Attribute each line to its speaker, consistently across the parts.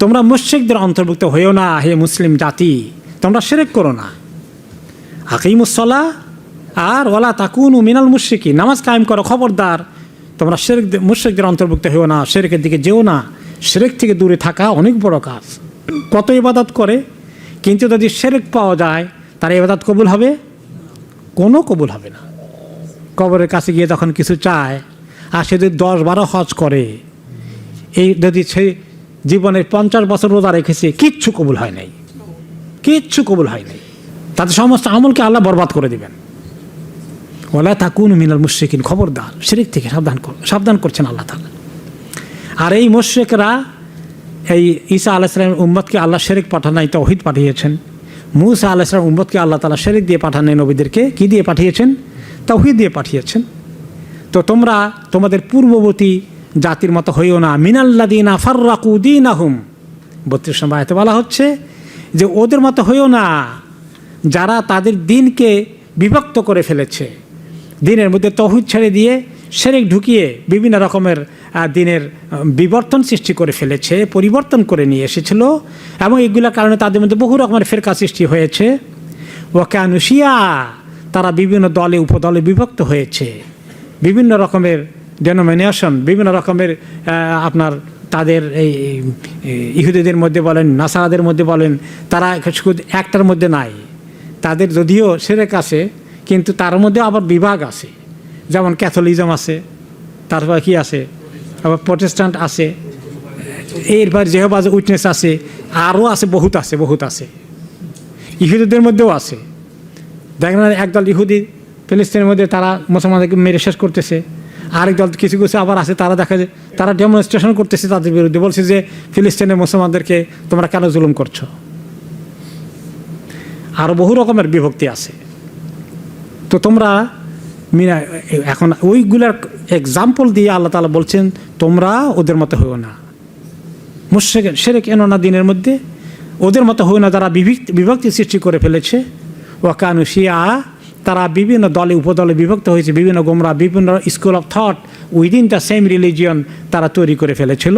Speaker 1: তোমরা মুশরিকদের অন্তর্ভুক্ত হইও না হে মুসলিম জাতি, তোমরা শিরক করো না। আকিমুস-সালাহ আর ওয়ালা তাকুনু মিনাল মুশরিকিন, নামাজ কায়েম করো, খবরদার তোমরা মুশরিকদের অন্তর্ভুক্ত হইও না, শিরকের দিকে যেও না। শিরক থেকে দূরে থাকা অনেক বড় কাজ। কত ইবাদত করে, কিন্তু যদি শিরক পাওয়া যায় তার ইবাদত কবুল হবে? কোনো কবুল হবে না। কবরের কাছে গিয়ে যখন কিছু চায়, আর সে যদি 10-12 হজ করে, এই যদি সে জীবনের 50 বছর রোজা রেখেছে, কিচ্ছু কবুল হয় নাই, কিচ্ছু কবুল হয় নাই। তাদের সমস্ত আমলকে আল্লাহ বরবাদ করে দিবেন। ওয়ালা তাকুনু মিনাল মুশরিকিন, খবরদার শিরক থেকে সাবধান করছেন আল্লাহ তাআলা। আর এই মুশরিকরা, এই ঈসা আলাইহিস সালামের উম্মতকে আল্লাহ শিরক পাঠান নাই, তাওহীদ পাঠিয়েছেন। মূসা আলাইহিস সালামের উম্মতকে আল্লাহ তাআলা শিরক দিয়ে পাঠান নাই, নবীদেরকে কি দিয়ে পাঠিয়েছেন? তাওহীদ দিয়ে পাঠিয়েছেন। তো তোমরা তোমাদের পূর্ববর্তী জাতির মতো হইও না। মিনাল্লাযীনা ফাররাকু দীনাহুম, 32 নম্বর আয়াতে বলা হচ্ছে যে ওদের মতো হইও না যারা তাদের দিনকে বিভক্ত করে ফেলেছে, দিনের মধ্যে তাওহীদ ছেড়ে দিয়ে শিরক ঢুকিয়ে বিভিন্ন রকমের দিনের বিবর্তন সৃষ্টি করে ফেলেছে, পরিবর্তন করে নিয়ে এসেছিল, এবং এগুলোর কারণে তাদের মধ্যে বহু রকমের ফিরকা সৃষ্টি হয়েছে। ওয়া কানু শিয়া, তারা বিভিন্ন দলে উপদলে বিভক্ত হয়েছে, বিভিন্ন রকমের ডেনোমিনেশন, বিভিন্ন রকমের আপনার তাদের এই ইহুদিদের মধ্যে বলেন, নাসারাদের মধ্যে বলেন, তারা শুধু একটার মধ্যে নাই। তাদের যদিও শিরক আছে, কিন্তু তার মধ্যে আবার বিভাগ আছে, যেমন ক্যাথলিজম আছে, তারপর কি আছে, আবার প্রটেস্ট্যান্ট আছে, এরপর জেহোভাজ উইটনেস আছে, আরও আছে, বহুত আছে। ইহুদিদের মধ্যেও আছে। দেখেন একদল ইহুদি ফিলিস্তিনের মধ্যে তারা মুসলমানদেরকে মেরে শেষ করতেছে, আরেক দল কিছু আবার আছে, তারা দেখা যায় তারা ডেমনস্ট্রেশন করতেছে তাদের বিরুদ্ধে, বলছে যে ফিলিস্তিনের মুসলমানদেরকে তোমরা কেন জুলুম করছো। আরও বহু রকমের বিভক্তি আছে। তো তোমরা এখন ওইগুলার এক্সাম্পল দিয়ে আল্লাহ তাআলা বলছেন তোমরা ওদের মতো হইও না, মুশরিক শিরক এনো না দিনের মধ্যে, ওদের মতো হইও না যারা বিভক্তি সৃষ্টি করে ফেলেছে। ওয়া কানু শিয়া, তারা বিভিন্ন দলে উপদলে বিভক্ত হয়েছে, বিভিন্ন গোমরা, বিভিন্ন school of thought within the same religion তারা তৈরি করে ফেলেছিল।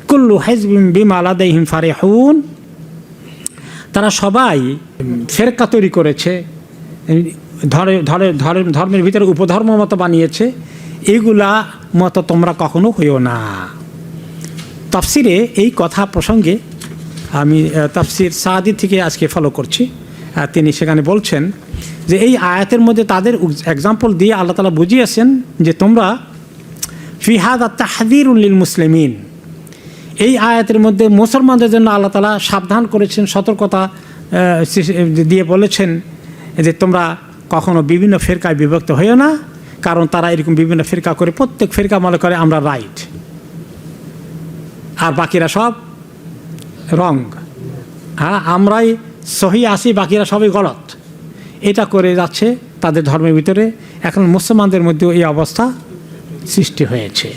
Speaker 1: কুল্লু হিজবিন বিমা লাদাইহিম ফারিহুন, তারা সবাই ফেরকা তৈরি করেছে, ধর্মের ভিতরে উপধর্ম মতো বানিয়েছে, এগুলা মতো তোমরা কখনো হইও না। তাফসিরে এই কথা প্রসঙ্গে আমি তাফসির সাদি থেকে আজকে ফলো করছি। তিনি সেখানে বলছেন যে এই আয়াতের মধ্যে তাদের এক্সাম্পল দিয়ে আল্লাহ তাআলা বুঝিয়েছেন যে তোমরা ফি হাযা তাহযীরুল লিল মুসলিমিন, এই আয়াতের মধ্যে মুসলমানদের জন্য আল্লাহ তাআলা সাবধান করেছেন, সতর্কতা দিয়ে বলেছেন যে তোমরা কখনো বিভিন্ন ফিরকায় বিভক্ত হইও না, কারণ তারা এরকম বিভিন্ন ফিরকা করে, প্রত্যেক ফিরকা মনে করে আমরা রাইট আর বাকিরা সব রং, হ্যাঁ আমরাই সহি আছি, বাকিরা সবই গলত, এটা করে যাচ্ছে তাদের ধর্মের ভিতরে। এখন মুসলমানদের মধ্যেও এই অবস্থা সৃষ্টি হয়েছে।